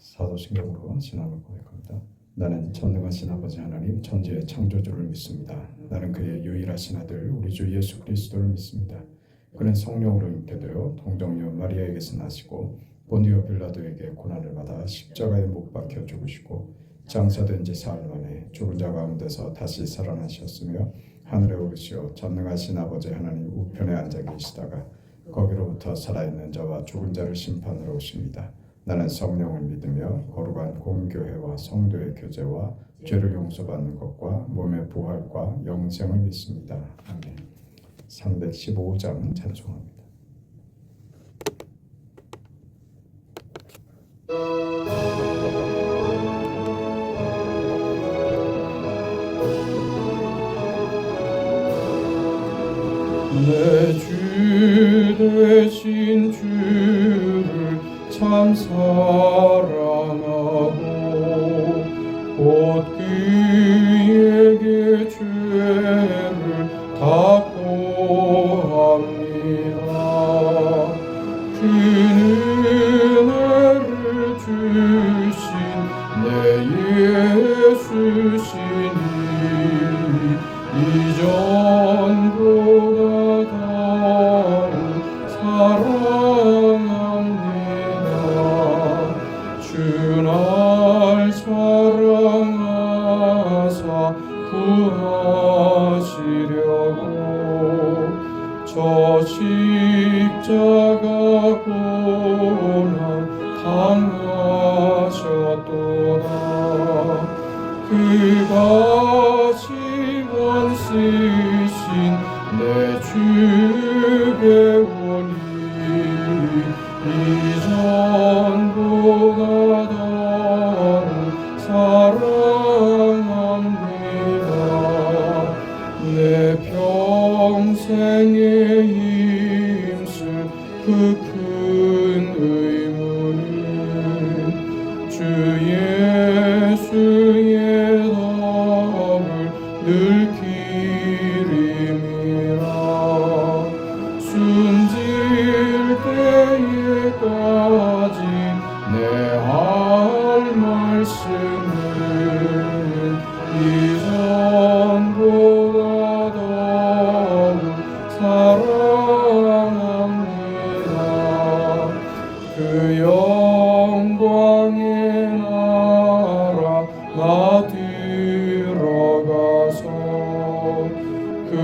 사도신경으로 신앙을 고백합니다. 나는 전능하신 아버지 하나님 천지의 창조주를 믿습니다. 나는 그의 유일하신 아들 우리 주 예수 그리스도를 믿습니다. 그는 성령으로 잉태되어 동정녀 마리아에게서 나시고 본디오 빌라도에게 고난을 받아 십자가에 못 박혀 죽으시고 장사된 지 사흘 만에 죽은 자 가운데서 다시 살아나셨으며 하늘에 오르시어 전능하신 아버지 하나님 우편에 앉아 계시다가 거기로부터 살아있는 자와 죽은 자를 심판하러 오십니다. 나는 성령을 믿으며 거룩한 공교회와 성도의 교제와 죄를 용서받는 것과 몸의 부활과 영생을 믿습니다. 아멘. 315장 찬송합니다. 내 주 되신 주를 참 사랑하고 곧 그에게 죄를 다 고합니다. 그 은혜를 주신 내 예수시니 이전보다 더욱 사랑합니다. 주 날 사랑하사 구하시려고 저 십자가 고난 당하셨도다. 그가 시원 쓰신 내 주께 오니 이전보다 더욱 사랑합니다. 내 평생에 힘쓸 그 큰 의무는 주 예수의 답을 늘 기림이라. 숨질 때에까지 내 할 말씀은 이전보다 더욱 사랑합니다. 그 영광의 나라 나 들어가서 그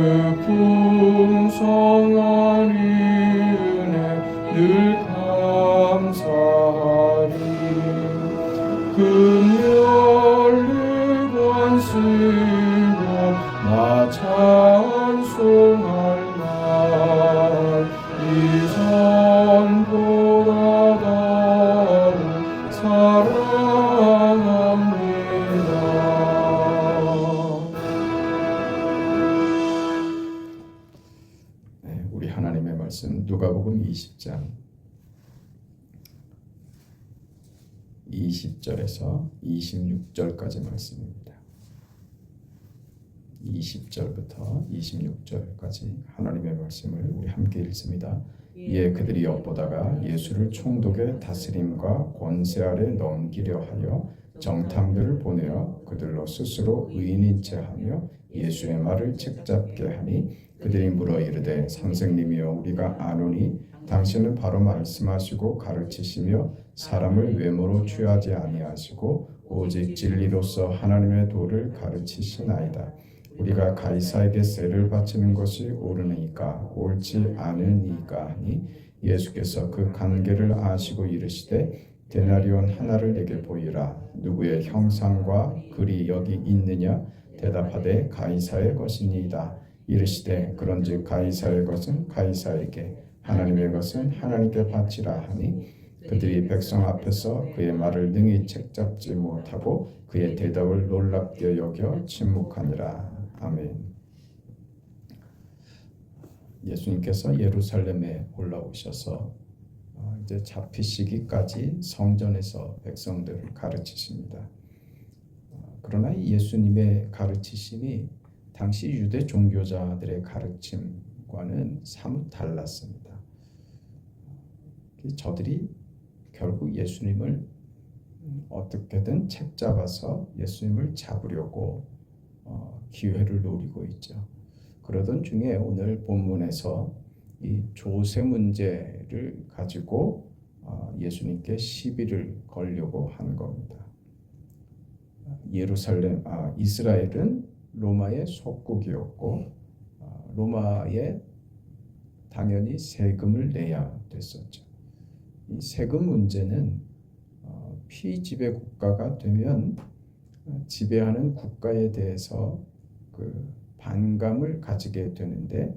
풍성한 은혜 늘 감사하리. 금멸류관 쓰고 나 찬송할 날 이전보다 더욱 사랑합니다. 우리 하나님의 말씀 누가복음 20장 20절에서 26절까지 말씀입니다. 20절부터 26절까지 하나님의 말씀을 우리 함께 읽습니다. 이에 그들이 엿보다가 예수를 총독의 다스림과 권세 아래 넘기려 하여 정탐들을 보내어 그들로 스스로 의인인 채 하며 예수의 말을 책잡게 하니 그들이 물어 이르되 선생님이여 우리가 아노니 당신은 바로 말씀하시고 가르치시며 사람을 외모로 취하지 아니하시고 오직 진리로서 하나님의 도를 가르치시나이다. 우리가 가이사에게 세를 바치는 것이 옳으니까 옳지 않으니까 하니 예수께서 그 관계를 아시고 이르시되 데나리온 하나를 내게 보이라. 누구의 형상과 글이 여기 있느냐? 대답하되 가이사의 것이니이다. 이르시되 그런즉 가이사의 것은 가이사에게 하나님의 것은 하나님께 바치라 하니 그들이 백성 앞에서 그의 말을 능히 책잡지 못하고 그의 대답을 놀랍게 여겨 침묵하니라. 아멘. 예수님께서 예루살렘에 올라오셔서 이제 잡히시기까지 성전에서 백성들을 가르치십니다. 그러나 예수님의 가르치심이 당시 유대 종교자들의 가르침과는 사뭇 달랐습니다. 저들이 결국 예수님을 어떻게든 책 잡아서 예수님을 잡으려고 기회를 노리고 있죠. 그러던 중에 오늘 본문에서 이 조세 문제를 가지고 예수님께 시비를 걸려고 한 겁니다. 이스라엘은 로마의 속국이었고 로마에 당연히 세금을 내야 됐었죠. 이 세금 문제는 피지배 국가가 되면 지배하는 국가에 대해서 그 반감을 가지게 되는데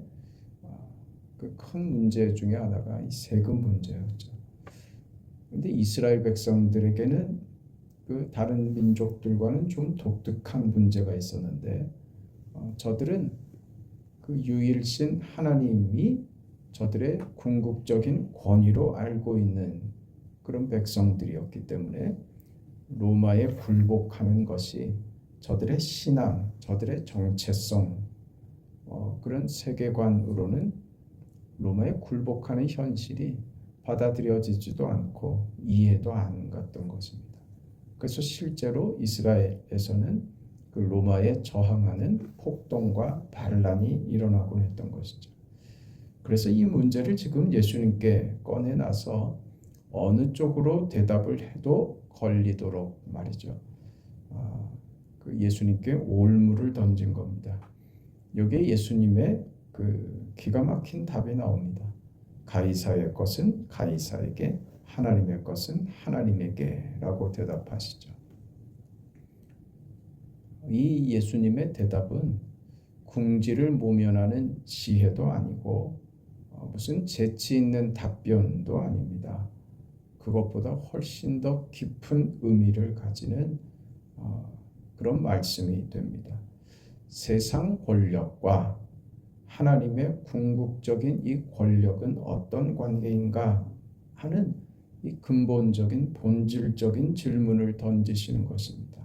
그 큰 문제 중에 하나가 이 세금 문제였죠. 그런데 이스라엘 백성들에게는 그 다른 민족들과는 좀 독특한 문제가 있었는데 저들은 그 유일신 하나님이 저들의 궁극적인 권위로 알고 있는 그런 백성들이었기 때문에 로마에 굴복하는 것이 저들의 신앙, 저들의 정체성 그런 세계관으로는 로마에 굴복하는 현실이 받아들여지지도 않고 이해도 안 갔던 것입니다. 그래서 실제로 이스라엘에서는 그 로마에 저항하는 폭동과 반란이 일어나곤 했던 것이죠. 그래서 이 문제를 지금 예수님께 꺼내놔서 어느 쪽으로 대답을 해도 걸리도록 말이죠. 그 예수님께 올무를 던진 겁니다. 여기에 예수님의 그 기가 막힌 답이 나옵니다. 가이사의 것은 가이사에게, 하나님의 것은 하나님에게라고 대답하시죠. 이 예수님의 대답은 궁지를 모면하는 지혜도 아니고 무슨 재치 있는 답변도 아닙니다. 그것보다 훨씬 더 깊은 의미를 가지는 그런 말씀이 됩니다. 세상 권력과 하나님의 궁극적인 이 권력은 어떤 관계인가 하는 이 근본적인 본질적인 질문을 던지시는 것입니다.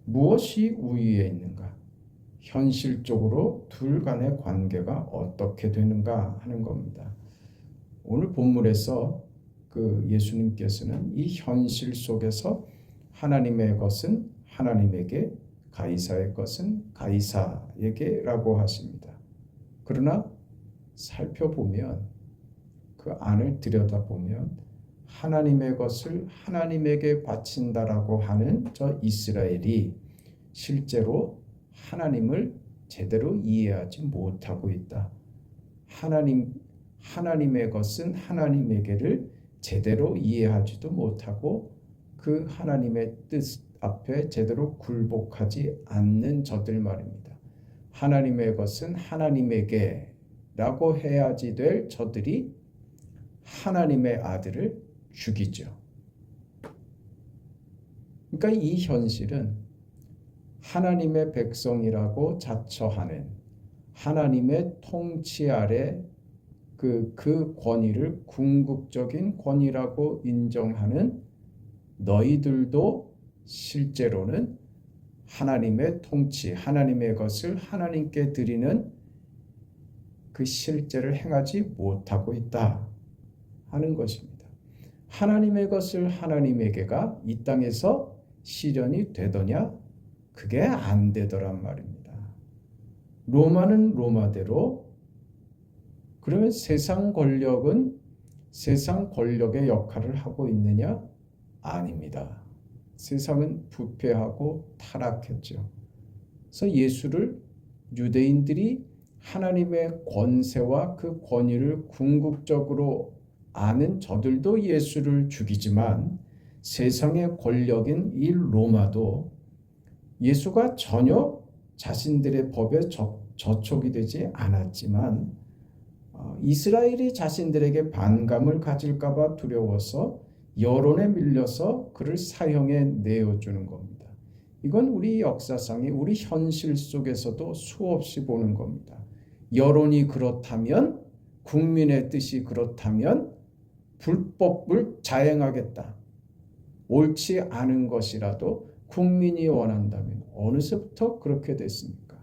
무엇이 우위에 있는가? 현실적으로 둘 간의 관계가 어떻게 되는가 하는 겁니다. 오늘 본문에서 그 예수님께서는 이 현실 속에서 하나님의 것은 하나님에게, 가이사의 것은 가이사에게라고 하십니다. 그러나 살펴보면 그 안을 들여다보면 하나님의 것을 하나님에게 바친다라고 하는 저 이스라엘이 실제로 하나님을 제대로 이해하지 못하고 있다. 하나님의 것은 하나님에게를 제대로 이해하지도 못하고 그 하나님의 뜻 앞에 제대로 굴복하지 않는 저들 말입니다. 하나님의 것은 하나님에게라고 해야지 될 저들이 하나님의 아들을 죽이죠. 그러니까 이 현실은 하나님의 백성이라고 자처하는 하나님의 통치 아래 그 권위를 궁극적인 권위라고 인정하는 너희들도 실제로는 하나님의 통치, 하나님의 것을 하나님께 드리는 그 실제를 행하지 못하고 있다 하는 것입니다. 하나님의 것을 하나님에게가 이 땅에서 실현이 되더냐? 그게 안 되더란 말입니다. 로마는 로마대로, 그러면 세상 권력은 세상 권력의 역할을 하고 있느냐? 아닙니다. 세상은 부패하고 타락했죠. 그래서 예수를 유대인들이 하나님의 권세와 그 권위를 궁극적으로 아는 저들도 예수를 죽이지만 세상의 권력인 이 로마도 예수가 전혀 자신들의 법에 저촉이 되지 않았지만 이스라엘이 자신들에게 반감을 가질까 봐 두려워서 여론에 밀려서 그를 사형에 내어주는 겁니다. 이건 우리 역사상의 우리 현실 속에서도 수없이 보는 겁니다. 여론이 그렇다면, 국민의 뜻이 그렇다면 불법을 자행하겠다. 옳지 않은 것이라도 국민이 원한다면 어느새부터 그렇게 됐습니까?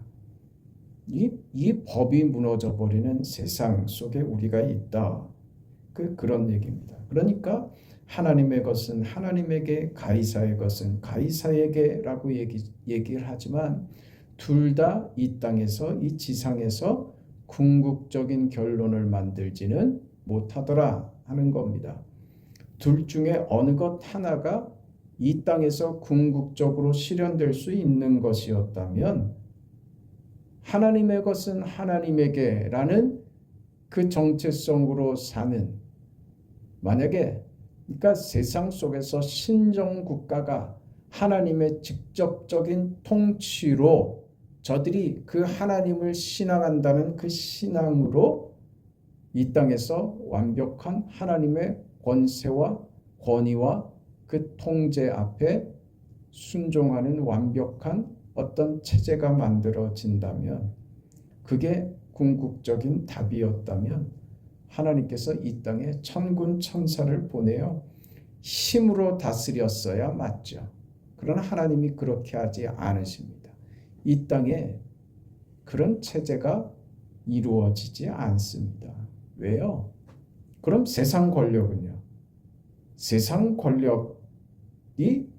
이 법이 무너져 버리는 세상 속에 우리가 있다. 그런 얘기입니다. 그러니까 하나님의 것은 하나님에게, 가이사의 것은 가이사에게라고 얘기를 하지만 둘 다 이 땅에서, 이 지상에서 궁극적인 결론을 만들지는 못하더라 하는 겁니다. 둘 중에 어느 것 하나가 이 땅에서 궁극적으로 실현될 수 있는 것이었다면 하나님의 것은 하나님에게라는 그 정체성으로 사는, 만약에 그러니까 세상 속에서 신정국가가 하나님의 직접적인 통치로 저들이 그 하나님을 신앙한다는 그 신앙으로 이 땅에서 완벽한 하나님의 권세와 권위와 그 통제 앞에 순종하는 완벽한 어떤 체제가 만들어진다면, 그게 궁극적인 답이었다면 하나님께서 이 땅에 천군 천사를 보내어 힘으로 다스렸어야 맞죠. 그러나 하나님이 그렇게 하지 않으십니다. 이 땅에 그런 체제가 이루어지지 않습니다. 왜요? 그럼 세상 권력은요? 세상 권력이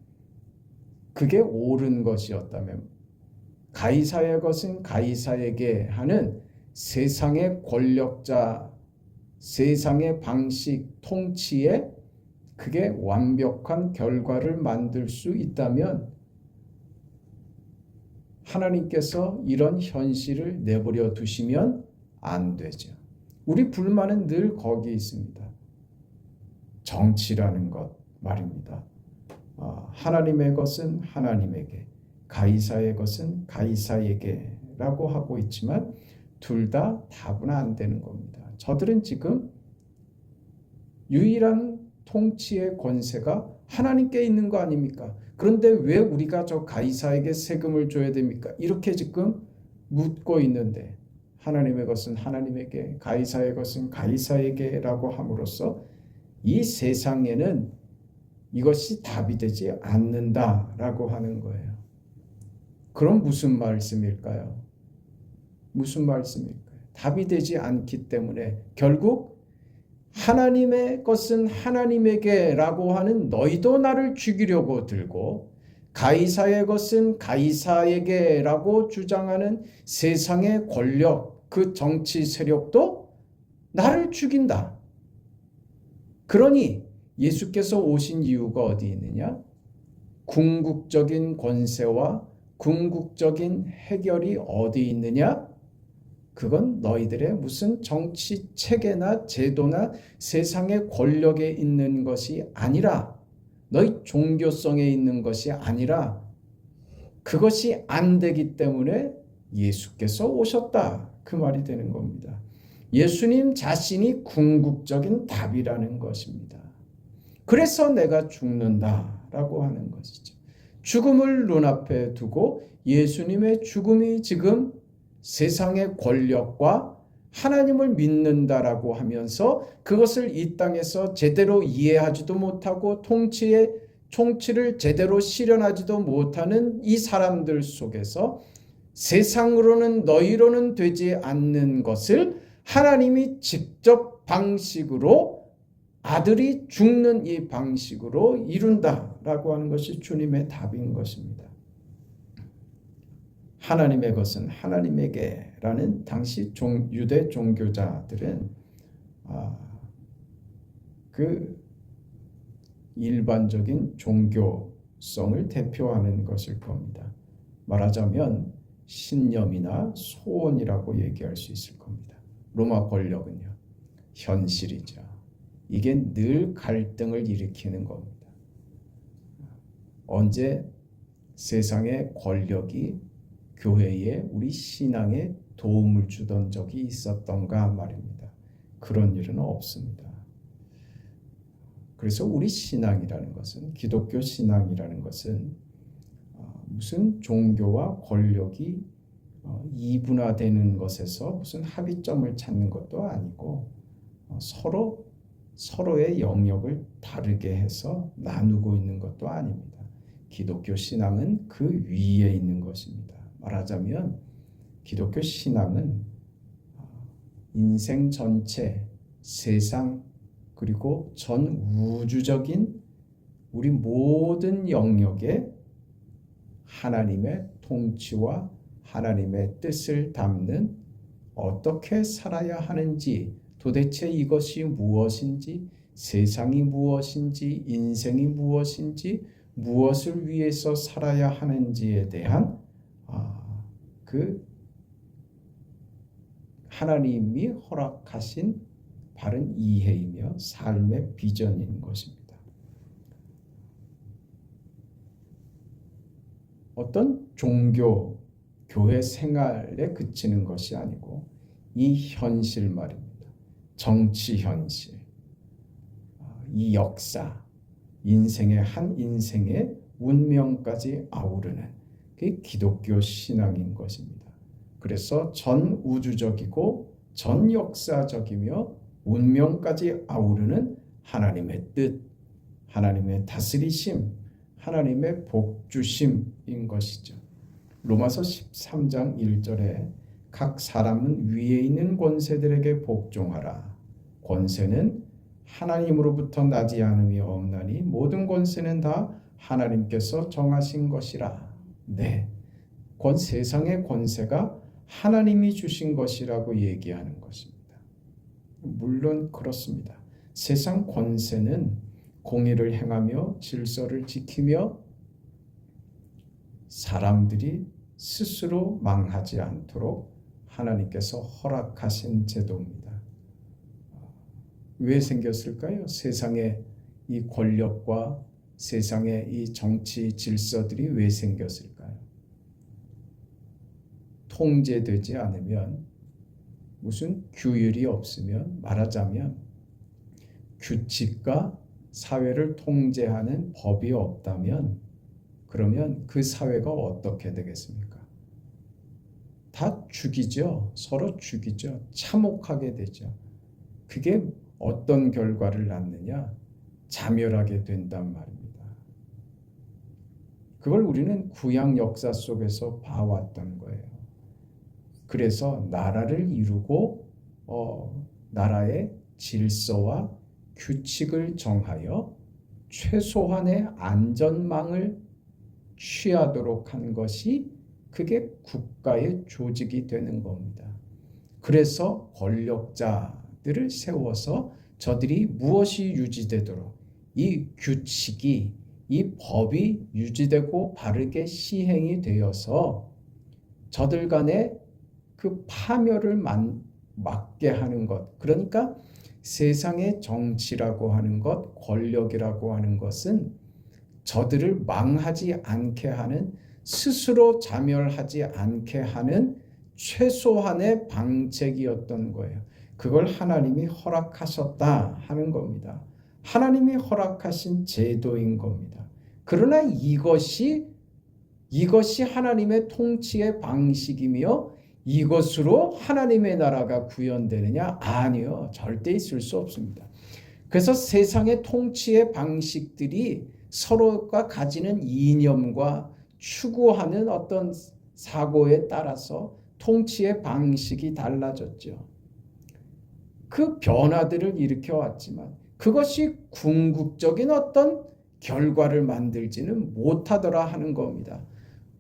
그게 옳은 것이었다면, 가이사의 것은 가이사에게 하는 세상의 권력자, 세상의 방식, 통치에 그게 완벽한 결과를 만들 수 있다면 하나님께서 이런 현실을 내버려 두시면 안 되죠. 우리 불만은 늘 거기에 있습니다. 정치라는 것 말입니다. 하나님의 것은 하나님에게, 가이사의 것은 가이사에게라고 하고 있지만 둘 다 답은 안 되는 겁니다. 저들은 지금 유일한 통치의 권세가 하나님께 있는 거 아닙니까? 그런데 왜 우리가 저 가이사에게 세금을 줘야 됩니까? 이렇게 지금 묻고 있는데, 하나님의 것은 하나님에게, 가이사의 것은 가이사에게라고 함으로써 이 세상에는 이것이 답이 되지 않는다라고 하는 거예요. 그럼 무슨 말씀일까요? 무슨 말씀일까요? 답이 되지 않기 때문에 결국 하나님의 것은 하나님에게라고 하는 너희도 나를 죽이려고 들고, 가이사의 것은 가이사에게라고 주장하는 세상의 권력, 그 정치 세력도 나를 죽인다. 그러니 예수께서 오신 이유가 어디 있느냐? 궁극적인 권세와 궁극적인 해결이 어디 있느냐? 그건 너희들의 무슨 정치 체계나 제도나 세상의 권력에 있는 것이 아니라, 너희 종교성에 있는 것이 아니라, 그것이 안 되기 때문에 예수께서 오셨다, 그 말이 되는 겁니다. 예수님 자신이 궁극적인 답이라는 것입니다. 그래서 내가 죽는다라고 하는 것이죠. 죽음을 눈앞에 두고 예수님의 죽음이 지금 세상의 권력과 하나님을 믿는다라고 하면서 그것을 이 땅에서 제대로 이해하지도 못하고 통치를 제대로 실현하지도 못하는 이 사람들 속에서 세상으로는, 너희로는 되지 않는 것을 하나님이 직접 방식으로, 아들이 죽는 이 방식으로 이룬다라고 하는 것이 주님의 답인 것입니다. 하나님의 것은 하나님에게라는 당시 유대 종교자들은 그 일반적인 종교성을 대표하는 것일 겁니다. 말하자면 신념이나 소원이라고 얘기할 수 있을 겁니다. 로마 권력은요, 현실이죠. 이게 늘 갈등을 일으키는 겁니다. 언제 세상의 권력이 교회에, 우리 신앙에 도움을 주던 적이 있었던가 말입니다. 그런 일은 없습니다. 그래서 우리 신앙이라는 것은, 기독교 신앙이라는 것은 무슨 종교와 권력이 이분화되는 것에서 무슨 합의점을 찾는 것도 아니고, 서로의 영역을 다르게 해서 나누고 있는 것도 아닙니다. 기독교 신앙은 그 위에 있는 것입니다. 말하자면 기독교 신앙은 인생 전체, 세상, 그리고 전 우주적인 우리 모든 영역에 하나님의 통치와 하나님의 뜻을 담는 어떻게 살아야 하는지, 도대체 이것이 무엇인지, 세상이 무엇인지, 인생이 무엇인지, 무엇을 위해서 살아야 하는지에 대한 그 하나님이 허락하신 바른 이해이며 삶의 비전인 것입니다. 어떤 종교, 교회 생활에 그치는 것이 아니고 이 현실 말입니다. 정치 현실, 이 역사, 인생의 한 인생의 운명까지 아우르는 그게 기독교 신앙인 것입니다. 그래서 전 우주적이고 전 역사적이며 운명까지 아우르는 하나님의 뜻, 하나님의 다스리심, 하나님의 복주심인 것이죠. 로마서 13장 1절에 각 사람은 위에 있는 권세들에게 복종하라. 권세는 하나님으로부터 나지 않음이 없나니 모든 권세는 다 하나님께서 정하신 것이라. 네, 세상의 권세가 하나님이 주신 것이라고 얘기하는 것입니다. 물론 그렇습니다. 세상 권세는 공의를 행하며 질서를 지키며 사람들이 스스로 망하지 않도록 하나님께서 허락하신 제도입니다. 왜 생겼을까요? 세상의 이 권력과 세상의 이 정치 질서들이 왜 생겼을까요? 통제되지 않으면, 무슨 규율이 없으면, 말하자면 규칙과 사회를 통제하는 법이 없다면, 그러면 그 사회가 어떻게 되겠습니까? 다 죽이죠. 서로 죽이죠. 참혹하게 되죠. 그게 어떤 결과를 낳느냐? 자멸하게 된단 말입니다. 그걸 우리는 구약 역사 속에서 봐왔던 거예요. 그래서 나라를 이루고 나라의 질서와 규칙을 정하여 최소한의 안전망을 취하도록 한 것이 그게 국가의 조직이 되는 겁니다. 그래서 권력자들을 세워서 저들이 무엇이 유지되도록 이 규칙이, 이 법이 유지되고 바르게 시행이 되어서 저들 간의 그 파멸을 막게 하는 것. 그러니까 세상의 정치라고 하는 것, 권력이라고 하는 것은 저들을 망하지 않게 하는, 스스로 자멸하지 않게 하는 최소한의 방책이었던 거예요. 그걸 하나님이 허락하셨다 하는 겁니다. 하나님이 허락하신 제도인 겁니다. 그러나 이것이 하나님의 통치의 방식이며 이것으로 하나님의 나라가 구현되느냐? 아니요. 절대 있을 수 없습니다. 그래서 세상의 통치의 방식들이 서로가 가지는 이념과 추구하는 어떤 사고에 따라서 통치의 방식이 달라졌죠. 그 변화들을 일으켜왔지만 그것이 궁극적인 어떤 결과를 만들지는 못하더라 하는 겁니다.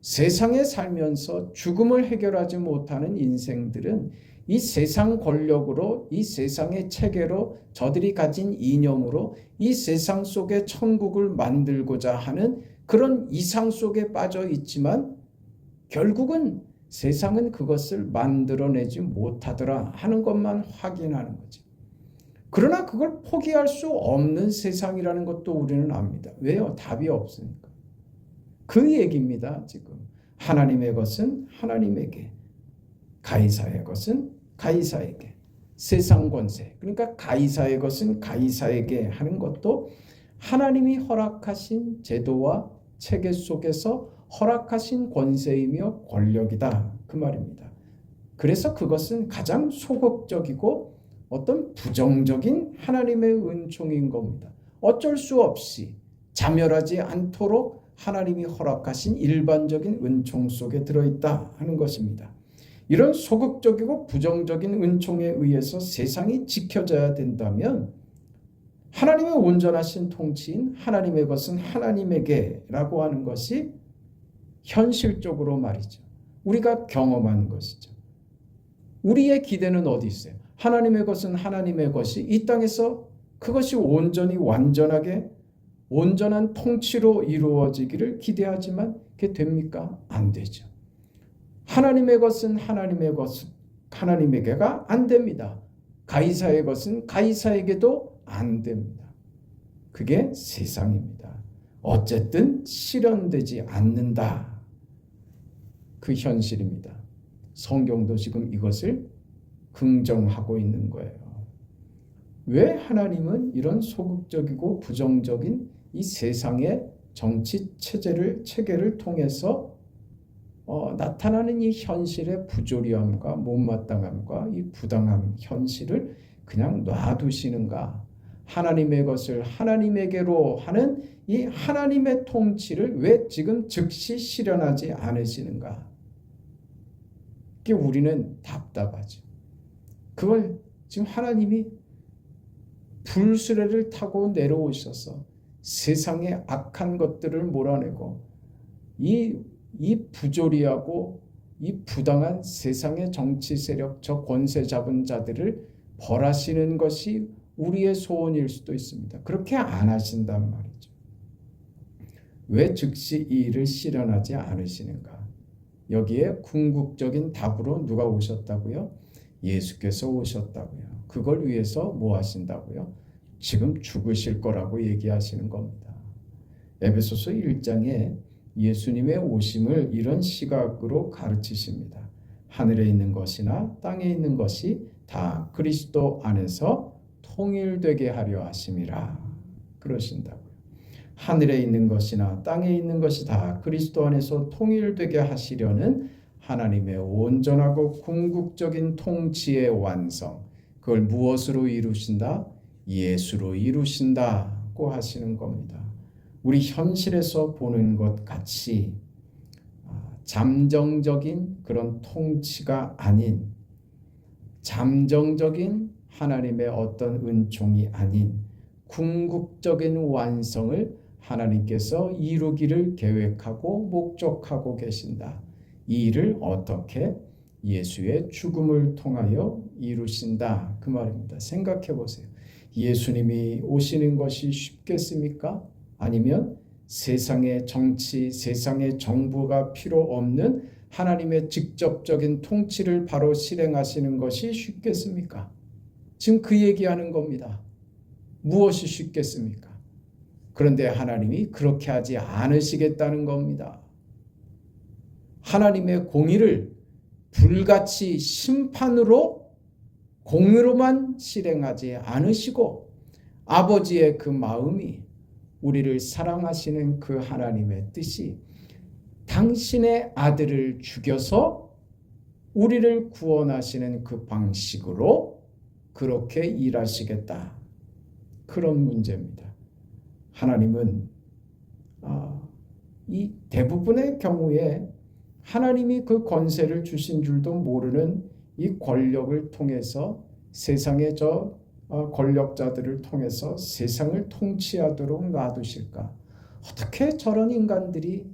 세상에 살면서 죽음을 해결하지 못하는 인생들은 이 세상 권력으로, 이 세상의 체계로, 저들이 가진 이념으로 이 세상 속에 천국을 만들고자 하는 그런 이상 속에 빠져 있지만 결국은 세상은 그것을 만들어내지 못하더라 하는 것만 확인하는 거죠. 그러나 그걸 포기할 수 없는 세상이라는 것도 우리는 압니다. 왜요? 답이 없으니까. 그 얘기입니다. 지금 하나님의 것은 하나님에게, 가이사의 것은 가이사에게, 세상 권세, 그러니까 가이사의 것은 가이사에게 하는 것도 하나님이 허락하신 제도와 체계 속에서 허락하신 권세이며 권력이다 그 말입니다. 그래서 그것은 가장 소극적이고 어떤 부정적인 하나님의 은총인 겁니다. 어쩔 수 없이 자멸하지 않도록 하나님이 허락하신 일반적인 은총 속에 들어있다 하는 것입니다. 이런 소극적이고 부정적인 은총에 의해서 세상이 지켜져야 된다면 하나님의 온전하신 통치인 하나님의 것은 하나님에게라고 하는 것이 현실적으로 말이죠. 우리가 경험한 것이죠. 우리의 기대는 어디 있어요? 하나님의 것은 하나님의 것이 이 땅에서 그것이 온전히 완전하게 온전한 통치로 이루어지기를 기대하지만 그게 됩니까? 안 되죠. 하나님의 것은 하나님의 것, 하나님에게가 안 됩니다. 가이사의 것은 가이사에게도 안 됩니다. 그게 세상입니다. 어쨌든 실현되지 않는다. 그 현실입니다. 성경도 지금 이것을 긍정하고 있는 거예요. 왜 하나님은 이런 소극적이고 부정적인 이 세상의 정치 체계를 통해서 나타나는 이 현실의 부조리함과 못마땅함과 이 부당함 현실을 그냥 놔두시는가? 하나님의 것을 하나님에게로 하는 이 하나님의 통치를 왜 지금 즉시 실현하지 않으시는가? 그게 우리는 답답하죠. 그걸 지금 하나님이 불수레를 타고 내려오셔서 세상의 악한 것들을 몰아내고 이 부조리하고 이 부당한 세상의 정치 세력, 저 권세 잡은 자들을 벌하시는 것이 우리의 소원일 수도 있습니다. 그렇게 안 하신단 말이죠. 왜 즉시 이 일을 실현하지 않으시는가? 여기에 궁극적인 답으로 누가 오셨다고요? 예수께서 오셨다고요. 그걸 위해서 뭐 하신다고요? 지금 죽으실 거라고 얘기하시는 겁니다. 에베소서 1장에 예수님의 오심을 이런 시각으로 가르치십니다. 하늘에 있는 것이나 땅에 있는 것이 다 그리스도 안에서 통일되게 하려 하심이라 그러신다고요. 하늘에 있는 것이나 땅에 있는 것이 다 그리스도 안에서 통일되게 하시려는 하나님의 온전하고 궁극적인 통치의 완성, 그걸 무엇으로 이루신다? 예수로 이루신다고 하시는 겁니다. 우리 현실에서 보는 것 같이 잠정적인 그런 통치가 아닌, 잠정적인 하나님의 어떤 은총이 아닌 궁극적인 완성을 하나님께서 이루기를 계획하고 목적하고 계신다. 이 일을 어떻게? 예수의 죽음을 통하여 이루신다. 그 말입니다. 생각해 보세요. 예수님이 오시는 것이 쉽겠습니까? 아니면 세상의 정치, 세상의 정부가 필요 없는 하나님의 직접적인 통치를 바로 실행하시는 것이 쉽겠습니까? 지금 그 얘기하는 겁니다. 무엇이 쉽겠습니까? 그런데 하나님이 그렇게 하지 않으시겠다는 겁니다. 하나님의 공의를 불같이 심판으로 공의로만 실행하지 않으시고 아버지의 그 마음이 우리를 사랑하시는 그 하나님의 뜻이 당신의 아들을 죽여서 우리를 구원하시는 그 방식으로 그렇게 일하시겠다. 그런 문제입니다. 하나님은 이 대부분의 경우에 하나님이 그 권세를 주신 줄도 모르는 이 권력을 통해서 세상의 저 권력자들을 통해서 세상을 통치하도록 놔두실까? 어떻게 저런 인간들이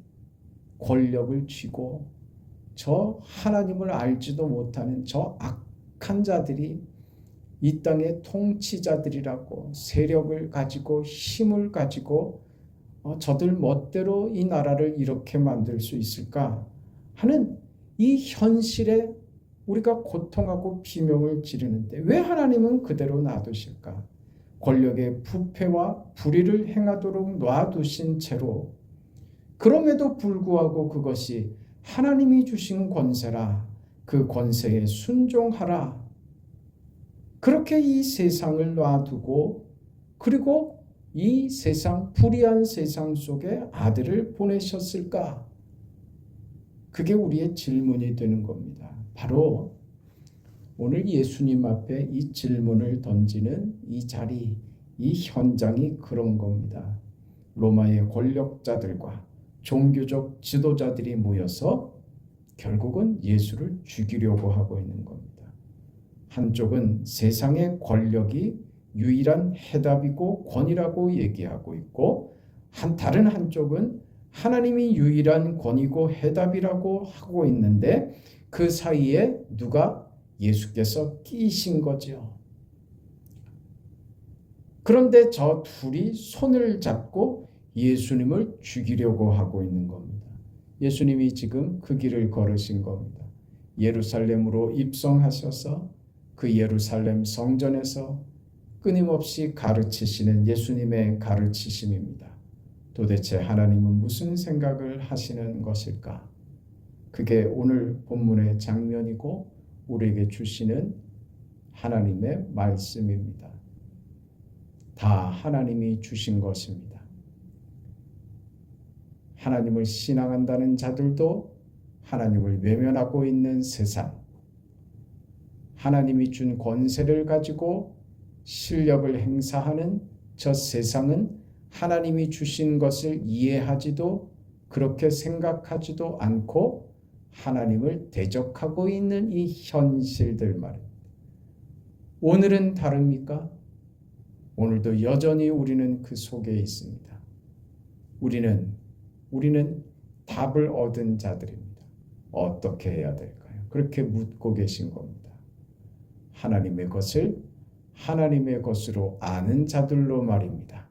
권력을 쥐고 저 하나님을 알지도 못하는 저 악한 자들이 이 땅의 통치자들이라고 세력을 가지고 힘을 가지고 저들 멋대로 이 나라를 이렇게 만들 수 있을까 하는 이 현실에 우리가 고통하고 비명을 지르는데 왜 하나님은 그대로 놔두실까? 권력의 부패와 불의를 행하도록 놔두신 채로 그럼에도 불구하고 그것이 하나님이 주신 권세라 그 권세에 순종하라 그렇게 이 세상을 놔두고 그리고 이 세상 불의한 세상 속에 아들을 보내셨을까? 그게 우리의 질문이 되는 겁니다. 바로 오늘 예수님 앞에 이 질문을 던지는 이 자리, 이 현장이 그런 겁니다. 로마의 권력자들과 종교적 지도자들이 모여서 결국은 예수를 죽이려고 하고 있는 겁니다. 한쪽은 세상의 권력이 유일한 해답이고 권위라고 얘기하고 있고, 다른 한쪽은 하나님이 유일한 권위고 해답이라고 하고 있는데 그 사이에 누가? 예수께서 끼신 거죠. 그런데 저 둘이 손을 잡고 예수님을 죽이려고 하고 있는 겁니다. 예수님이 지금 그 길을 걸으신 겁니다. 예루살렘으로 입성하셔서 그 예루살렘 성전에서 끊임없이 가르치시는 예수님의 가르치심입니다. 도대체 하나님은 무슨 생각을 하시는 것일까? 그게 오늘 본문의 장면이고 우리에게 주시는 하나님의 말씀입니다. 다 하나님이 주신 것입니다. 하나님을 신앙한다는 자들도 하나님을 외면하고 있는 세상, 하나님이 준 권세를 가지고 실력을 행사하는 저 세상은 하나님이 주신 것을 이해하지도 그렇게 생각하지도 않고 하나님을 대적하고 있는 이 현실들 말입니다. 오늘은 다릅니까? 오늘도 여전히 우리는 그 속에 있습니다. 우리는 답을 얻은 자들입니다. 어떻게 해야 될까요? 그렇게 묻고 계신 겁니다. 하나님의 것으로 아는 자들로 말입니다.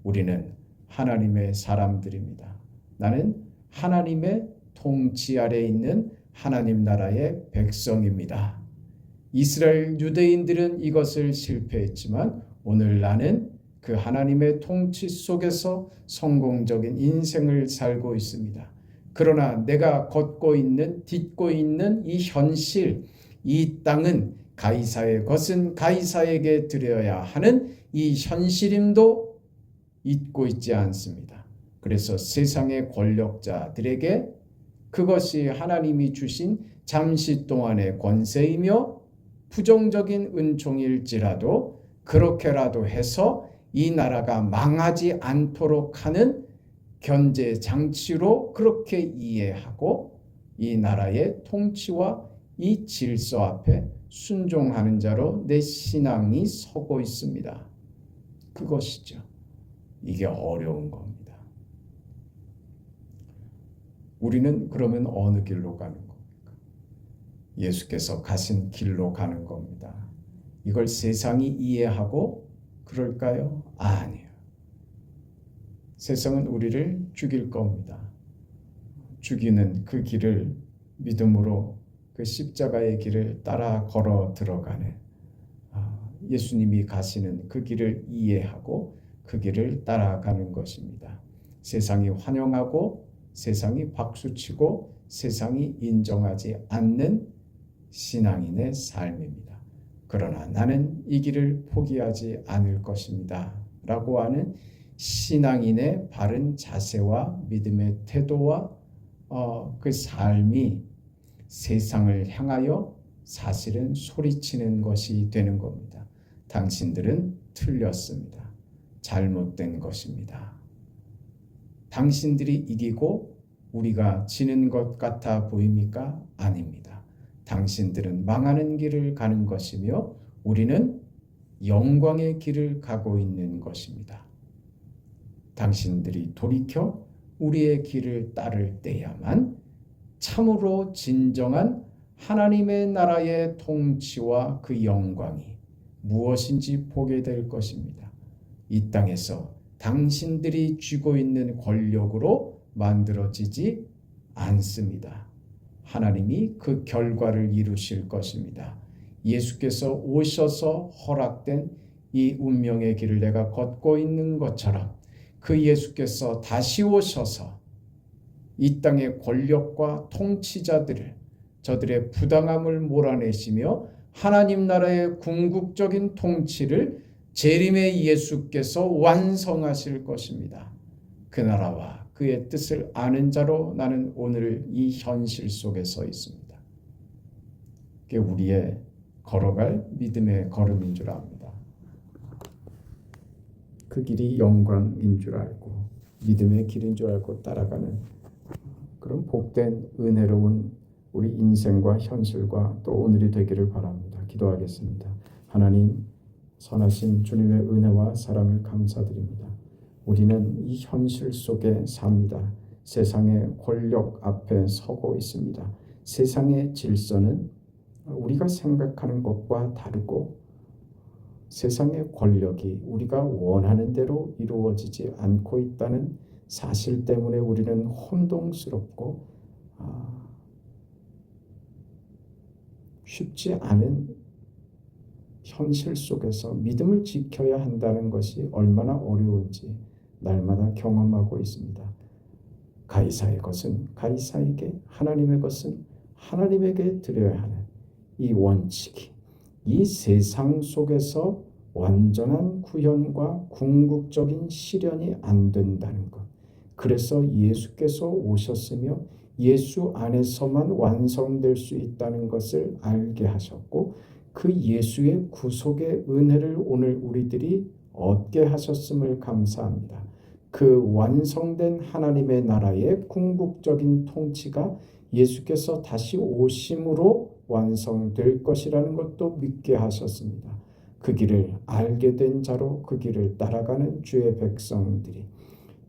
우리는 하나님의 사람들입니다. 나는 하나님의 통치 아래 있는 하나님 나라의 백성입니다. 이스라엘 유대인들은 이것을 실패했지만 오늘 나는 그 하나님의 통치 속에서 성공적인 인생을 살고 있습니다. 그러나 내가 딛고 있는 이 현실, 이 땅은 가이사의 것은 가이사에게 드려야 하는 이 현실임도 잊고 있지 않습니다. 그래서 세상의 권력자들에게 그것이 하나님이 주신 잠시 동안의 권세이며 부정적인 은총일지라도 그렇게라도 해서 이 나라가 망하지 않도록 하는 견제 장치로 그렇게 이해하고 이 나라의 통치와 이 질서 앞에 순종하는 자로 내 신앙이 서고 있습니다. 그것이죠. 이게 어려운 겁니다. 우리는 그러면 어느 길로 가는 겁니까? 예수께서 가신 길로 가는 겁니다. 이걸 세상이 이해하고 그럴까요? 아니에요. 세상은 우리를 죽일 겁니다. 죽이는 그 길을 믿음으로 그 십자가의 길을 따라 걸어 들어가는 예수님이 가시는 그 길을 이해하고 그 길을 따라가는 것입니다. 세상이 환영하고 세상이 박수치고 세상이 인정하지 않는 신앙인의 삶입니다. 그러나 나는 이 길을 포기하지 않을 것입니다. 라고 하는 신앙인의 바른 자세와 믿음의 태도와 그 삶이 세상을 향하여 사실은 소리치는 것이 되는 겁니다. 당신들은 틀렸습니다. 잘못된 것입니다. 당신들이 이기고 우리가 지는 것 같아 보입니까? 아닙니다. 당신들은 망하는 길을 가는 것이며 우리는 영광의 길을 가고 있는 것입니다. 당신들이 돌이켜 우리의 길을 따를 때야만 참으로 진정한 하나님의 나라의 통치와 그 영광이 무엇인지 보게 될 것입니다. 이 땅에서 당신들이 쥐고 있는 권력으로 만들어지지 않습니다. 하나님이 그 결과를 이루실 것입니다. 예수께서 오셔서 허락된 이 운명의 길을 내가 걷고 있는 것처럼 그 예수께서 다시 오셔서 이 땅의 권력과 통치자들을 저들의 부당함을 몰아내시며 하나님 나라의 궁극적인 통치를 재림의 예수께서 완성하실 것입니다. 그 나라와 그의 뜻을 아는 자로 나는 오늘 이 현실 속에 서 있습니다. 그게 우리의 걸어갈 믿음의 걸음인 줄 압니다. 그 길이 영광인 줄 알고 믿음의 길인 줄 알고 따라가는 그런 복된 은혜로운 우리 인생과 현실과 또 오늘이 되기를 바랍니다. 기도하겠습니다. 하나님, 선하신 주님의 은혜와 사랑을 감사드립니다. 우리는 이 현실 속에 삽니다. 세상의 권력 앞에 서고 있습니다. 세상의 질서는 우리가 생각하는 것과 다르고 세상의 권력이 우리가 원하는 대로 이루어지지 않고 있다는 사실 때문에 우리는 혼동스럽고 쉽지 않은 현실 속에서 믿음을 지켜야 한다는 것이 얼마나 어려운지 날마다 경험하고 있습니다. 가이사의 것은 가이사에게, 하나님의 것은 하나님에게 드려야 하는 이 원칙이 이 세상 속에서 완전한 구현과 궁극적인 실현이 안 된다는 것. 그래서 예수께서 오셨으며 예수 안에서만 완성될 수 있다는 것을 알게 하셨고 그 예수의 구속의 은혜를 오늘 우리들이 얻게 하셨음을 감사합니다. 그 완성된 하나님의 나라의 궁극적인 통치가 예수께서 다시 오심으로 완성될 것이라는 것도 믿게 하셨습니다. 그 길을 알게 된 자로 그 길을 따라가는 주의 백성들이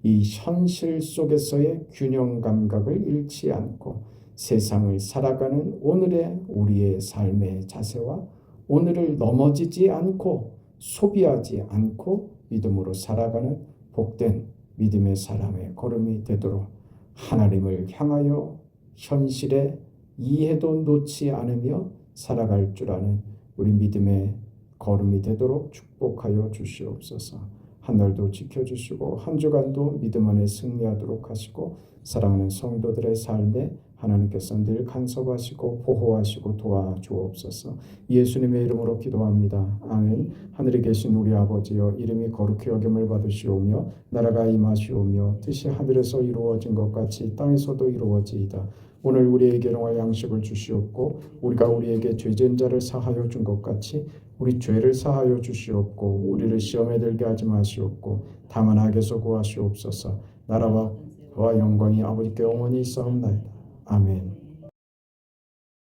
이 현실 속에서의 균형 감각을 잃지 않고 세상을 살아가는 오늘의 우리의 삶의 자세와 오늘을 넘어지지 않고 소비하지 않고 믿음으로 살아가는 복된 믿음의 사람의 걸음이 되도록 하나님을 향하여 현실의 이해도 놓지 않으며 살아갈 줄 아는 우리 믿음의 걸음이 되도록 축복하여 주시옵소서. 한 날도 지켜주시고 한 주간도 믿음 안에 승리하도록 하시고 사랑하는 성도들의 삶에 하나님께서 늘 간섭하시고 보호하시고 도와주옵소서. 예수님의 이름으로 기도합니다. 아멘. 하늘에 계신 우리 아버지여, 이름이 거룩히 여김을 받으시오며 나라가 임하시오며 뜻이 하늘에서 이루어진 것 같이 땅에서도 이루어지이다. 오늘 우리에게 일용할 양식을 주시옵고 우리가 우리에게 죄진 자를 사하여 준 것 같이 우리 죄를 사하여 주시옵고 우리를 시험에 들게 하지 마시옵고 다만 악에서 구하시옵소서. 나라와 영광이 아버지께 영원히 있사옵나이다. 아멘.